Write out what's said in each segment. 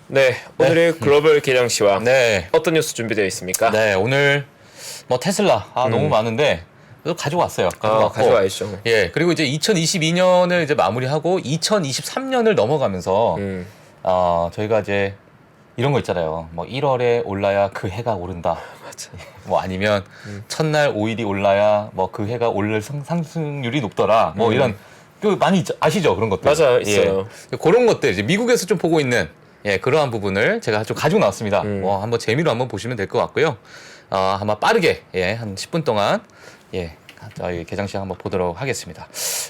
네, 오늘의 글로벌 개장시와 네. 어떤 뉴스 준비되어 있습니까? 네, 오늘 뭐 테슬라 너무 많은데 그래도 가져왔어요. 가져왔고. 가져와야죠. 예, 그리고 이제 2022년을 이제 마무리하고 2023년을 넘어가면서 저희가 이제 이런 거 있잖아요. 뭐 1월에 올라야 그 해가 오른다. 맞아. 뭐 아니면 첫날 5일이 올라야 뭐 그 해가 오를 상승률이 높더라. 뭐 이런 그 많이 아시죠? 그런 것들. 맞아요, 있어요. 예. 그런 것들 이제 미국에서 좀 보고 있는 그러한 부분을 제가 좀 가지고 나왔습니다. 한번 재미로 한번 보시면 될 것 같고요. 한번 빠르게 한 10분 동안 저희 개장시장 한번 보도록 하겠습니다.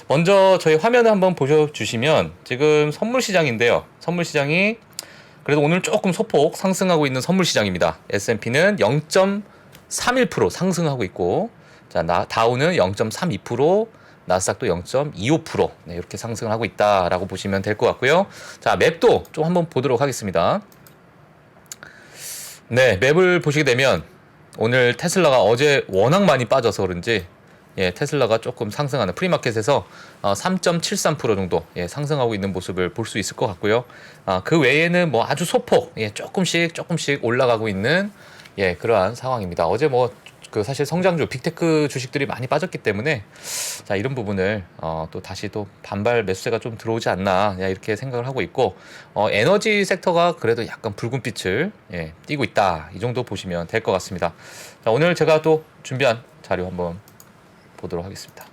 먼저 저희 화면을 한번 보셔주시면 지금 선물 시장인데요. 선물 시장이 그래도 오늘 조금 소폭 상승하고 있는 선물 시장입니다. S&P는 0.31% 상승하고 있고, 자, 다우는 0.32%, 나스닥도 0.25% 이렇게 상승을 하고 있다라고 보시면 될 것 같고요. 자, 맵도 좀 한번 보도록 하겠습니다. 네, 맵을 보시게 되면 오늘 테슬라가 어제 워낙 많이 빠져서 그런지 테슬라가 조금 상승하는 프리마켓에서 3.73% 정도 상승하고 있는 모습을 볼 수 있을 것 같고요. 그 외에는 뭐 아주 소폭 조금씩 올라가고 있는 그러한 상황입니다. 어제 뭐 그 사실 성장주 빅테크 주식들이 많이 빠졌기 때문에 자 이런 부분을 또 다시 또 반발 매수세가 좀 들어오지 않나 이렇게 생각을 하고 있고 에너지 섹터가 그래도 약간 붉은빛을 띠고 있다 이 정도 보시면 될 것 같습니다. 자, 오늘 제가 또 준비한 자료 한번 보도록 하겠습니다.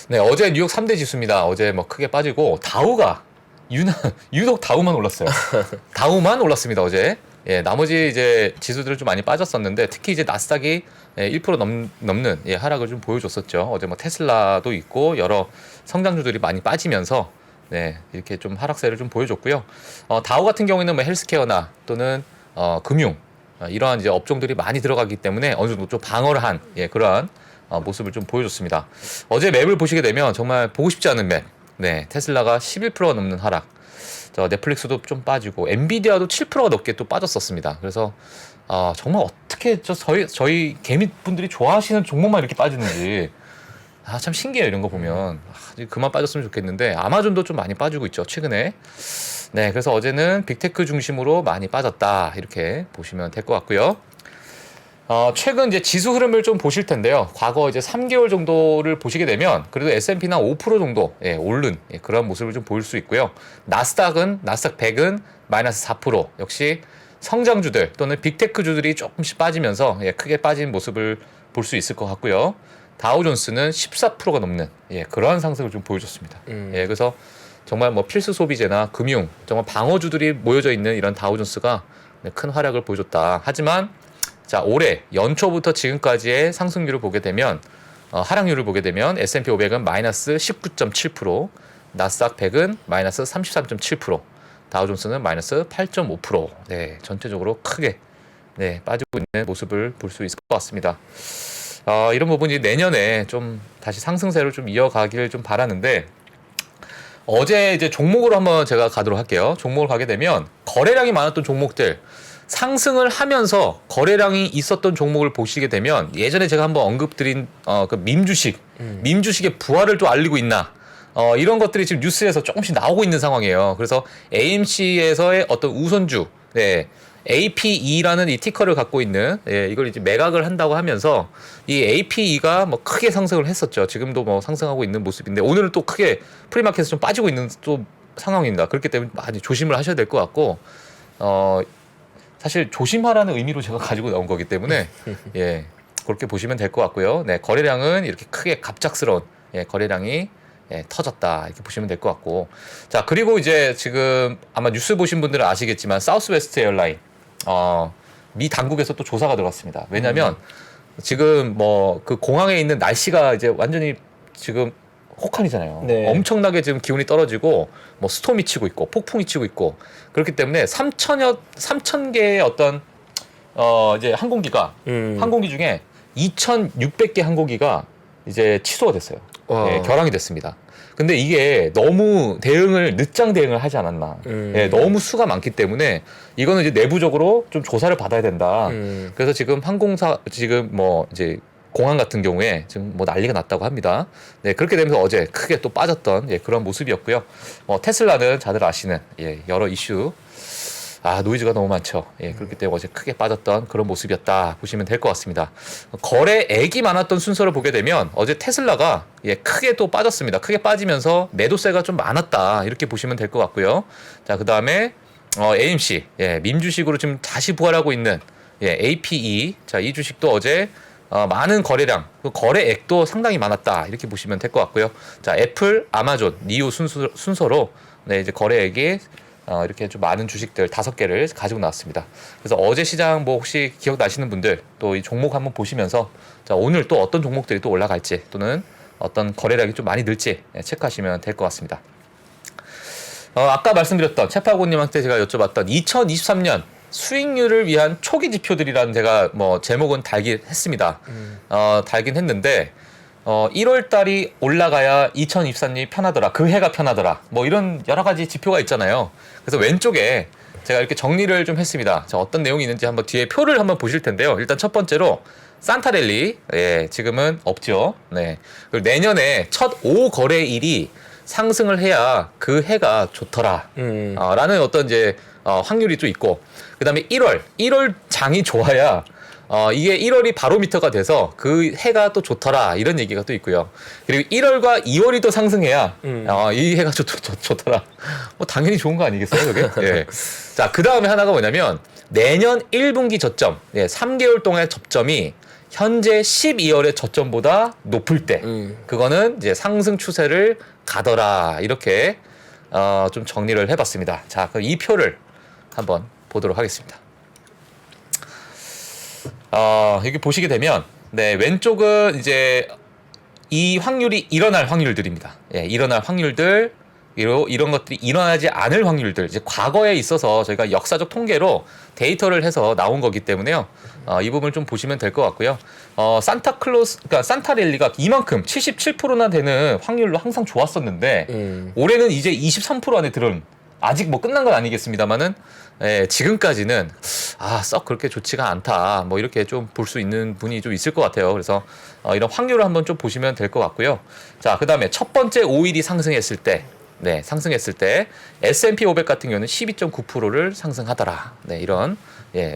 네, 어제 뉴욕 3대 지수입니다. 어제 뭐 크게 빠지고 다우가 유독 다우만 올랐어요. 다우만 올랐습니다, 어제. 나머지 이제 지수들은 좀 많이 빠졌었는데 특히 이제 나스닥이 1% 넘는 하락을 좀 보여줬었죠. 어제 뭐 테슬라도 있고 여러 성장주들이 많이 빠지면서 이렇게 좀 하락세를 좀 보여줬고요. 다우 같은 경우에는 뭐 헬스케어나 또는 금융 이러한 이제 업종들이 많이 들어가기 때문에 어느 정도 좀 방어를 한 그러한 모습을 좀 보여줬습니다. 어제 맵을 보시게 되면 정말 보고 싶지 않은 맵. 테슬라가 11%가 넘는 하락. 넷플릭스도 좀 빠지고 엔비디아도 7%가 넘게 또 빠졌었습니다. 그래서 정말 어떻게 저희 개미분들이 좋아하시는 종목만 이렇게 빠지는지 참 신기해요. 이런 거 보면 그만 빠졌으면 좋겠는데 아마존도 좀 많이 빠지고 있죠. 최근에. 그래서 어제는 빅테크 중심으로 많이 빠졌다 이렇게 보시면 될 것 같고요. 최근 이제 지수 흐름을 좀 보실 텐데요. 과거 이제 3개월 정도를 보시게 되면 그래도 S&P는 5% 정도 오른 그런 모습을 좀 보일 수 있고요. 나스닥 100은 마이너스 4% 역시 성장주들 또는 빅테크주들이 조금씩 빠지면서 크게 빠진 모습을 볼 수 있을 것 같고요. 다우존스는 14%가 넘는 그러한 상승을 좀 보여줬습니다. 그래서 정말 뭐 필수 소비재나 금융 정말 방어주들이 모여져 있는 이런 다우존스가 큰 활약을 보여줬다. 하지만 자, 올해 연초부터 지금까지의 상승률을 보게 되면 하락률을 보게 되면 S&P 500은 마이너스 19.7%, 나스닥 100은 마이너스 33.7%, 다우존스는 마이너스 8.5%. 전체적으로 크게 빠지고 있는 모습을 볼 수 있을 것 같습니다. 이런 부분이 내년에 좀 다시 상승세를 좀 이어가길 좀 바라는데 어제 이제 종목으로 한번 제가 가도록 할게요. 종목을 가게 되면 거래량이 많았던 종목들 상승을 하면서 거래량이 있었던 종목을 보시게 되면 예전에 제가 한번 언급드린 그 밈주식의 부활을 또 알리고 있나 이런 것들이 지금 뉴스에서 조금씩 나오고 있는 상황이에요. 그래서 AMC에서의 어떤 우선주 APE라는 이 티커를 갖고 있는 이걸 이제 매각을 한다고 하면서 이 APE가 뭐 크게 상승을 했었죠. 지금도 뭐 상승하고 있는 모습인데 오늘은 또 크게 프리마켓에서 좀 빠지고 있는 또 상황입니다. 그렇기 때문에 많이 조심을 하셔야 될 것 같고 사실 조심하라는 의미로 제가 가지고 나온 거기 때문에 그렇게 보시면 될 것 같고요. 거래량은 이렇게 크게 갑작스러운 거래량이 터졌다 이렇게 보시면 될 것 같고 자 그리고 이제 지금 아마 뉴스 보신 분들은 아시겠지만 사우스웨스트 에어라인 미 당국에서 또 조사가 들어갔습니다. 왜냐하면 지금 뭐 그 공항에 있는 날씨가 이제 완전히 지금 혹한이잖아요. 엄청나게 지금 기온이 떨어지고 뭐 스톰이 치고 있고 폭풍이 치고 있고 그렇기 때문에 3천 개의 어떤 이제 항공기 중에 2,600개 항공기가 이제 취소가 됐어요. 결항이 됐습니다. 근데 이게 너무 늦장 대응을 하지 않았나. 너무 수가 많기 때문에 이거는 이제 내부적으로 좀 조사를 받아야 된다. 그래서 지금 항공사 지금 뭐 이제 공항 같은 경우에 지금 뭐 난리가 났다고 합니다. 네, 그렇게 되면서 어제 크게 또 빠졌던 그런 모습이었고요. 테슬라는 다들 아시는 여러 이슈. 노이즈가 너무 많죠. 그렇기 때문에 어제 크게 빠졌던 그런 모습이었다 보시면 될 것 같습니다. 거래액이 많았던 순서를 보게 되면 어제 테슬라가 크게 또 빠졌습니다. 크게 빠지면서 매도세가 좀 많았다 이렇게 보시면 될 것 같고요. 자, 그 다음에 AMC 밈주식으로 지금 다시 부활하고 있는 APE. 자, 이 주식도 어제 많은 거래량, 거래액도 상당히 많았다 이렇게 보시면 될 것 같고요. 자, 애플, 아마존, 니오 순서로 이제 거래액이 이렇게 좀 많은 주식들 5개를 가지고 나왔습니다. 그래서 어제 시장 뭐 혹시 기억나시는 분들 또 이 종목 한번 보시면서 자, 오늘 또 어떤 종목들이 또 올라갈지 또는 어떤 거래량이 좀 많이 늘지 체크하시면 될 것 같습니다. 아까 말씀드렸던 채파고님한테 제가 여쭤봤던 2023년 수익률을 위한 초기 지표들이라는 제가 뭐 제목은 달긴 했습니다. 달긴 했는데 1월 달이 올라가야 2024년이 편하더라. 그 해가 편하더라. 뭐 이런 여러 가지 지표가 있잖아요. 그래서 왼쪽에 제가 이렇게 정리를 좀 했습니다. 자, 어떤 내용이 있는지 한번 뒤에 표를 한번 보실 텐데요. 일단 첫 번째로 산타랠리. 지금은 없죠. 네. 그리고 내년에 첫 5거래일이 상승을 해야 그 해가 좋더라. 라는 어떤 이제 확률이 좀 있고, 그 다음에 1월 장이 좋아야 이게 1월이 바로미터가 돼서 그 해가 또 좋더라 이런 얘기가 또 있고요. 그리고 1월과 2월이 또 상승해야 이 해가 좋더라. 뭐 당연히 좋은 거 아니겠어요, 그게? 자, 그 다음에 하나가 뭐냐면 내년 1분기 저점, 3개월 동안의 접점이 현재 12월의 저점보다 높을 때, 그거는 이제 상승 추세를 가더라 이렇게 좀 정리를 해봤습니다. 자, 그럼 이 표를 한번 보도록 하겠습니다. 여기 보시게 되면 왼쪽은 이제 이 확률이 일어날 확률들입니다. 일어날 확률들, 이런 것들이 일어나지 않을 확률들, 이제 과거에 있어서 저희가 역사적 통계로 데이터를 해서 나온 거기 때문에요. 이 부분을 좀 보시면 될 것 같고요. 그러니까 산타랠리가 이만큼 77%나 되는 확률로 항상 좋았었는데 올해는 이제 23% 안에 들은, 아직 뭐 끝난 건 아니겠습니다만은 지금까지는 썩 그렇게 좋지가 않다 뭐 이렇게 좀 볼 수 있는 분이 좀 있을 것 같아요. 그래서 이런 확률을 한번 좀 보시면 될 것 같고요. 자, 그 다음에 첫 번째 5일이 상승했을 때, 상승했을 때 S&P 500 같은 경우는 12.9%를 상승하더라. 이런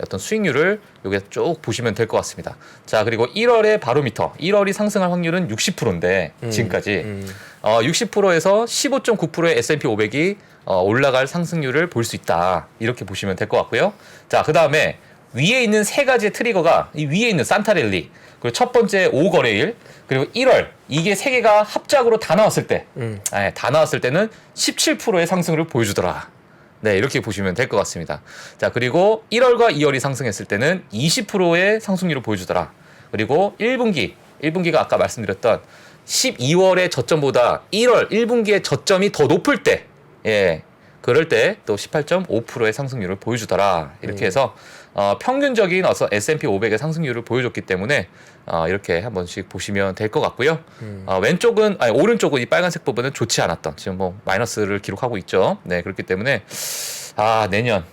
어떤 수익률을 여기 쭉 보시면 될 것 같습니다. 자, 그리고 1월의 바로미터, 1월이 상승할 확률은 60%인데 지금까지 60%에서 15.9%의 S&P 500이 올라갈 상승률을 볼 수 있다. 이렇게 보시면 될 것 같고요. 자, 그 다음에 위에 있는 세 가지의 트리거가 이 위에 있는 산타랠리, 그리고 첫 번째 5거래일, 그리고 1월, 이게 세 개가 합작으로 다 나왔을 때, 다 나왔을 때는 17%의 상승을 보여주더라. 이렇게 보시면 될 것 같습니다. 자, 그리고 1월과 2월이 상승했을 때는 20%의 상승률을 보여주더라. 그리고 1분기가 아까 말씀드렸던 12월의 저점보다 1월 1분기의 저점이 더 높을 때, 그럴 때 또 18.5%의 상승률을 보여주더라. 이렇게 해서 평균적인 S&P 500의 상승률을 보여줬기 때문에 이렇게 한 번씩 보시면 될 것 같고요. 오른쪽은 이 빨간색 부분은 좋지 않았던, 지금 뭐 마이너스를 기록하고 있죠. 그렇기 때문에 내년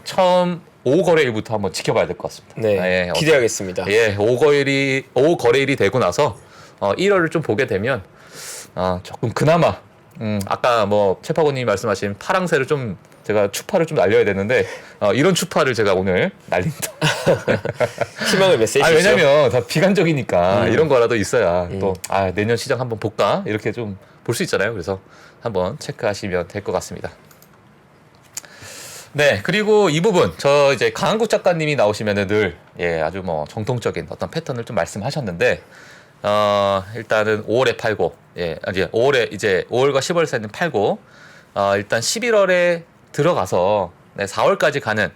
처음 5거래일부터 한번 지켜봐야 될 것 같습니다. 기대하겠습니다. 5거래일이 되고 나서 1월을 좀 보게 되면 조금 그나마 아까 뭐 채파고님이 말씀하신 파랑새를 좀 제가 추파를 좀 날려야 되는데 이런 추파를 제가 오늘 날린다. 희망의 메시지죠. 왜냐면 다 비관적이니까 이런 거라도 있어야 또 내년 시장 한번 볼까 이렇게 좀 볼 수 있잖아요. 그래서 한번 체크하시면 될 것 같습니다. 그리고 이 부분 저 이제 강한국 작가님이 나오시면은 늘 아주 뭐 정통적인 어떤 패턴을 좀 말씀하셨는데 일단은 5월에 팔고, 이제 5월과 10월 사이는 팔고, 일단 11월에 들어가서 4월까지 가는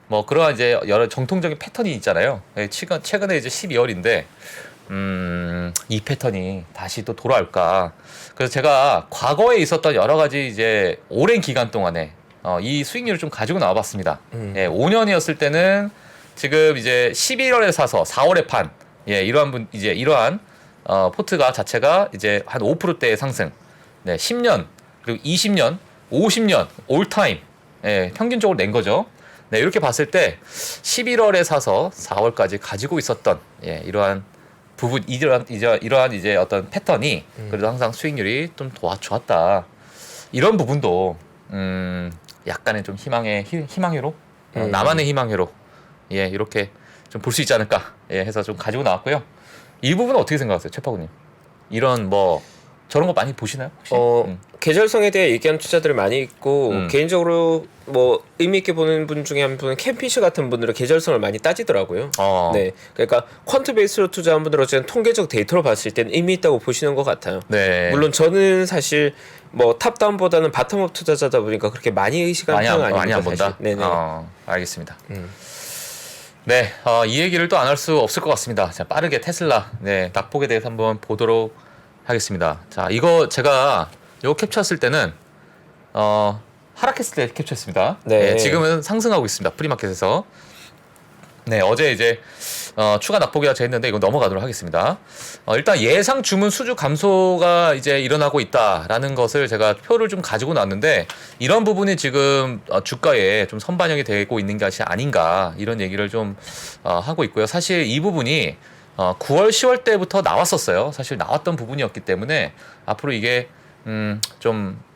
뭐 그러한 이제 여러 정통적인 패턴이 있잖아요. 최근에 이제 12월인데 이 패턴이 다시 또 돌아올까? 그래서 제가 과거에 있었던 여러 가지 이제 오랜 기간 동안에 이 수익률을 좀 가지고 나와봤습니다. 5년이었을 때는 지금 이제 11월에 사서 4월에 판, 이러한 포트가 자체가 이제 한 5%대의 상승, 10년 그리고 20년, 50년 올타임 평균적으로 낸 거죠. 이렇게 봤을 때 11월에 사서 4월까지 가지고 있었던 이러한 부분 이러한 이제 어떤 패턴이 그래도 항상 수익률이 좀 좋았다. 이런 부분도 약간의 좀 희망회로 나만의 희망회로 예 이렇게 좀 볼 수 있지 않을까 예 해서 좀 가지고 나왔고요. 이 부분은 어떻게 생각하세요, 최파구님? 이런 뭐 저런 거 많이 보시나요? 혹시? 계절성에 대해 얘기하는 투자들을 많이 있고 개인적으로 뭐 의미 있게 보는 분 중에 한 분은 캠피시 같은 분들은 계절성을 많이 따지더라고요. 네, 그러니까 퀀트 베이스로 투자한 분들은 어쨌든 통계적 데이터로 봤을 때는 의미 있다고 보시는 것 같아요. 네. 물론 저는 사실 뭐 탑다운보다는 바텀업 투자자다 보니까 그렇게 많이 의식하는 편은 아닙니다. 많이 안 본다. 네네. 알겠습니다. 네, 이 얘기를 또 안 할 수 없을 것 같습니다. 자, 빠르게 테슬라 낙폭에 대해서 한번 보도록 하겠습니다. 자, 이거 제가 이거 캡처했을 때는 하락했을 때 캡처했습니다. 네. 지금은 상승하고 있습니다. 프리마켓에서. 네, 어제 이제 추가 낙폭이라 했는데 이거 넘어가도록 하겠습니다. 일단 예상 주문 수주 감소가 이제 일어나고 있다라는 것을 제가 표를 좀 가지고 나왔는데 이런 부분이 지금 주가에 좀 선반영이 되고 있는 것이 아닌가 이런 얘기를 좀 하고 있고요. 사실 이 부분이 9월, 10월 때부터 나왔었어요. 사실 나왔던 부분이었기 때문에 앞으로 이게 좀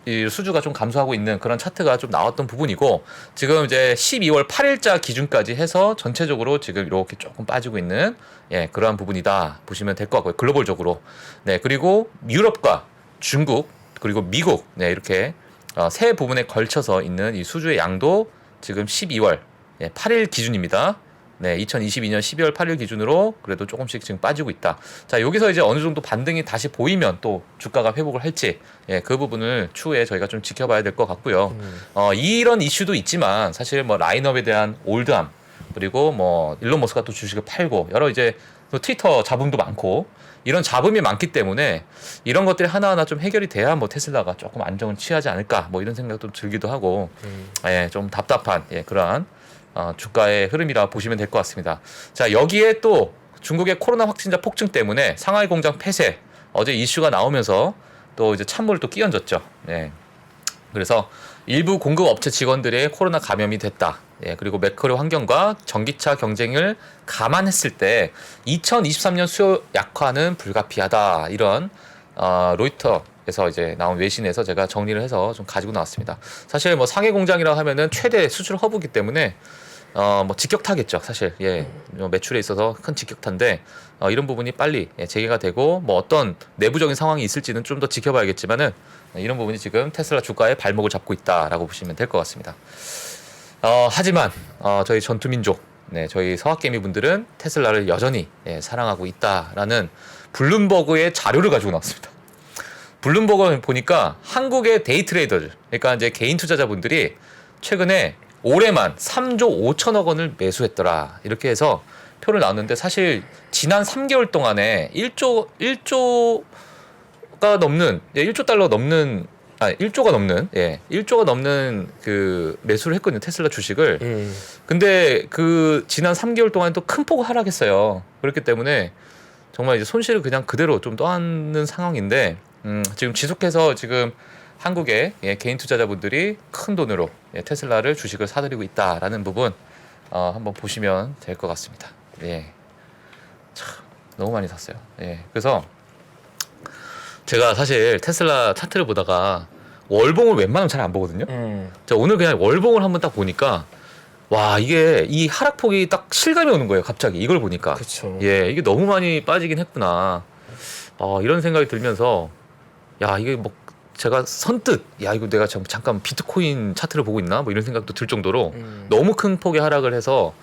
이 수주가 좀 감소하고 있는 그런 차트가 좀 나왔던 부분이고 지금 이제 12월 8일자 기준까지 해서 전체적으로 지금 이렇게 조금 빠지고 있는 그러한 부분이다 보시면 될 것 같고요. 글로벌적으로. 네, 그리고 유럽과 중국 그리고 미국 이렇게 세 부분에 걸쳐서 있는 이 수주의 양도 지금 12월 8일 기준입니다. 네, 2022년 12월 8일 기준으로 그래도 조금씩 지금 빠지고 있다. 자, 여기서 이제 어느 정도 반등이 다시 보이면 또 주가가 회복을 할지, 그 부분을 추후에 저희가 좀 지켜봐야 될 것 같고요. 이런 이슈도 있지만 사실 뭐 라인업에 대한 올드함, 그리고 뭐 일론 머스크가 또 주식을 팔고 여러 이제 또 트위터 잡음도 많고 이런 잡음이 많기 때문에 이런 것들이 하나하나 좀 해결이 돼야 뭐 테슬라가 조금 안정을 취하지 않을까 뭐 이런 생각도 들기도 하고, 좀 답답한 그러한. 주가의 흐름이라 보시면 될 것 같습니다. 자, 여기에 또 중국의 코로나 확진자 폭증 때문에 상하이 공장 폐쇄 어제 이슈가 나오면서 또 이제 찬물을 또 끼얹었죠. 그래서 일부 공급 업체 직원들의 코로나 감염이 됐다. 그리고 매크로 환경과 전기차 경쟁을 감안했을 때 2023년 수요 약화는 불가피하다. 이런 로이터에서 이제 나온 외신에서 제가 정리를 해서 좀 가지고 나왔습니다. 사실 뭐 상해 공장이라고 하면은 최대 수출 허브이기 때문에 뭐 직격타겠죠, 사실. 매출에 있어서 큰 직격타인데 이런 부분이 빨리 재개가 되고 뭐 어떤 내부적인 상황이 있을지는 좀 더 지켜봐야겠지만은 이런 부분이 지금 테슬라 주가의 발목을 잡고 있다라고 보시면 될 것 같습니다. 하지만 저희 전투민족, 저희 서학개미 분들은 테슬라를 여전히 사랑하고 있다라는 블룸버그의 자료를 가지고 나왔습니다. 블룸버그 보니까 한국의 데이트레이더들, 그러니까 이제 개인 투자자분들이 최근에 올해만 3조 5천억 원을 매수했더라. 이렇게 해서 표를 나왔는데 사실 지난 3개월 동안에 1조가 넘는 1조 달러 넘는 1조가 넘는 1조가 넘는 그 매수를 했거든요. 테슬라 주식을. 근데 그 지난 3개월 동안 또 큰 폭을 하락했어요. 그렇기 때문에 정말 이제 손실을 그냥 그대로 좀 떠안는 상황인데 지금 지속해서 지금 한국의 개인 투자자분들이 큰 돈으로 테슬라를 주식을 사들이고 있다라는 부분 한번 보시면 될 것 같습니다. 참 너무 많이 샀어요. 그래서 제가 사실 테슬라 차트를 보다가 월봉을 웬만하면 잘 안 보거든요. 자, 오늘 그냥 월봉을 한번 딱 보니까 와, 이게 이 하락폭이 딱 실감이 오는 거예요. 갑자기 이걸 보니까. 그쵸. 이게 너무 많이 빠지긴 했구나. 이런 생각이 들면서 야, 이게 뭐 제가 선뜻 야, 이거 내가 잠깐 비트코인 차트를 보고 있나 뭐 이런 생각도 들 정도로 너무 큰 폭의 하락을 해서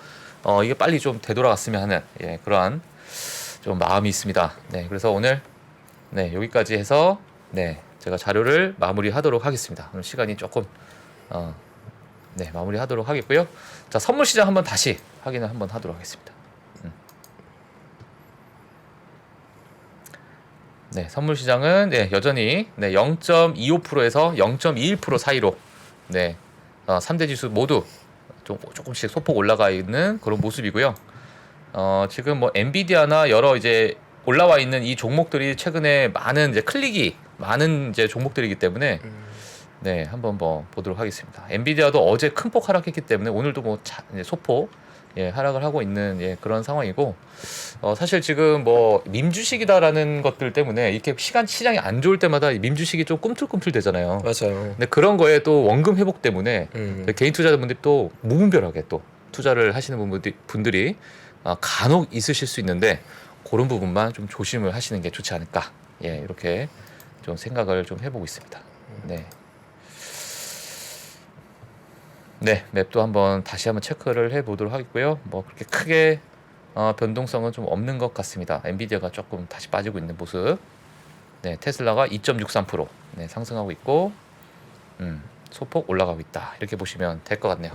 이게 빨리 좀 되돌아갔으면 하는 그러한 좀 마음이 있습니다. 그래서 오늘 여기까지 해서 제가 자료를 마무리하도록 하겠습니다. 오늘 시간이 조금 마무리하도록 하겠고요. 자, 선물 시장 한번 다시 확인을 한번 하도록 하겠습니다. 선물 시장은 여전히 0.25%에서 0.21% 사이로 3대 지수 모두 조금씩 소폭 올라가 있는 그런 모습이고요. 지금 뭐 엔비디아나 여러 이제 올라와 있는 이 종목들이 최근에 많은 이제 클릭이 많은 이제 종목들이기 때문에 한번 뭐 보도록 하겠습니다. 엔비디아도 어제 큰 폭 하락했기 때문에 오늘도 뭐 소폭 하락을 하고 있는 그런 상황이고 사실 지금 뭐 밈주식이다라는 것들 때문에 이렇게 시장이 안 좋을 때마다 이 밈주식이 좀 꿈틀꿈틀 되잖아요. 맞아요. 근데 그런 거에 또 원금 회복 때문에 개인 투자자분들이 또 무분별하게 또 투자를 하시는 분들이 간혹 있으실 수 있는데 그런 부분만 좀 조심을 하시는 게 좋지 않을까. 이렇게 좀 생각을 좀 해보고 있습니다. 네, 맵도 한번 다시 한번 체크를 해보도록 하겠고요. 뭐 그렇게 크게 변동성은 좀 없는 것 같습니다. 엔비디아가 조금 다시 빠지고 있는 모습. 네, 테슬라가 2.63% 상승하고 있고, 소폭 올라가고 있다. 이렇게 보시면 될 것 같네요.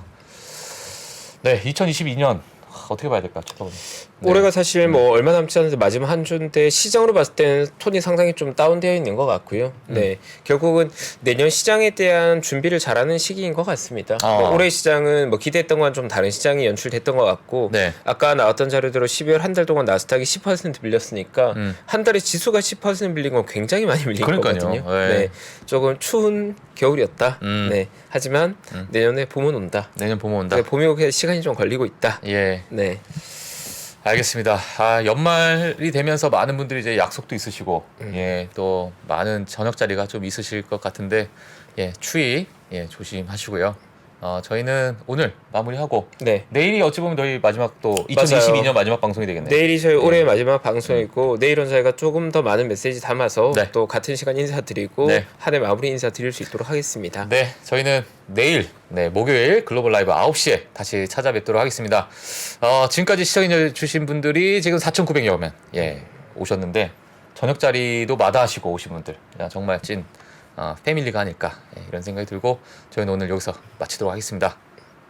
네, 2022년 어떻게 봐야 될까? 잠깐만요. 올해가 사실 뭐 얼마 남지 않은데 마지막 한 주인데 시장으로 봤을 때는 톤이 상당히 좀 다운되어 있는 것 같고요. 네, 결국은 내년 시장에 대한 준비를 잘하는 시기인 것 같습니다. 올해 시장은 뭐 기대했던 건 좀 다른 시장이 연출됐던 것 같고, 아까 나왔던 자료대로 12월 한 달 동안 나스닥이 10% 밀렸으니까 한 달에 지수가 10% 밀린 건 굉장히 많이 밀린 거거든요. 네, 조금 추운 겨울이었다. 네, 하지만 내년에 봄은 온다. 내년 봄은 온다. 봄이 오게 시간이 좀 걸리고 있다. 네. 알겠습니다. 연말이 되면서 많은 분들이 이제 약속도 있으시고, 또 많은 저녁 자리가 좀 있으실 것 같은데, 추위 조심하시고요. 저희는 오늘 마무리하고 내일이 어찌 보면 저희 마지막 또 2022년 마지막 방송이 되겠네요. 내일이 저희 올해 마지막 방송이고 내일은 저희가 조금 더 많은 메시지 담아서 또 같은 시간 인사드리고 한 해 마무리 인사드릴 수 있도록 하겠습니다. 네, 저희는 내일 목요일 글로벌 라이브 9시에 다시 찾아뵙도록 하겠습니다. 지금까지 시청해 주신 분들이 지금 4,900여 명 오셨는데 저녁 자리도 마다하시고 오신 분들 정말 찐 패밀리가 아닐까 이런 생각이 들고 저희는 오늘 여기서 마치도록 하겠습니다.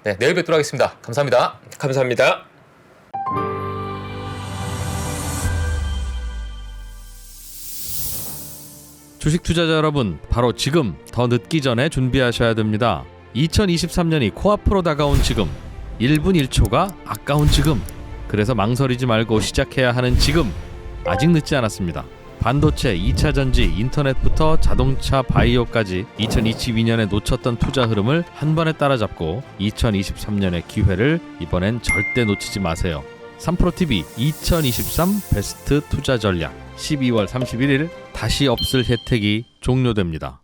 네, 내일 뵙도록 하겠습니다. 감사합니다. 감사합니다. 주식 투자자 여러분, 바로 지금 더 늦기 전에 준비하셔야 됩니다. 2023년이 코앞으로 다가온 지금, 1분 1초가 아까운 지금, 그래서 망설이지 말고 시작해야 하는 지금, 아직 늦지 않았습니다. 반도체, 2차 전지, 인터넷부터 자동차, 바이오까지 2022년에 놓쳤던 투자 흐름을 한 번에 따라잡고 2023년의 기회를 이번엔 절대 놓치지 마세요. 3프로TV 2023 베스트 투자 전략 12월 31일 다시 없을 혜택이 종료됩니다.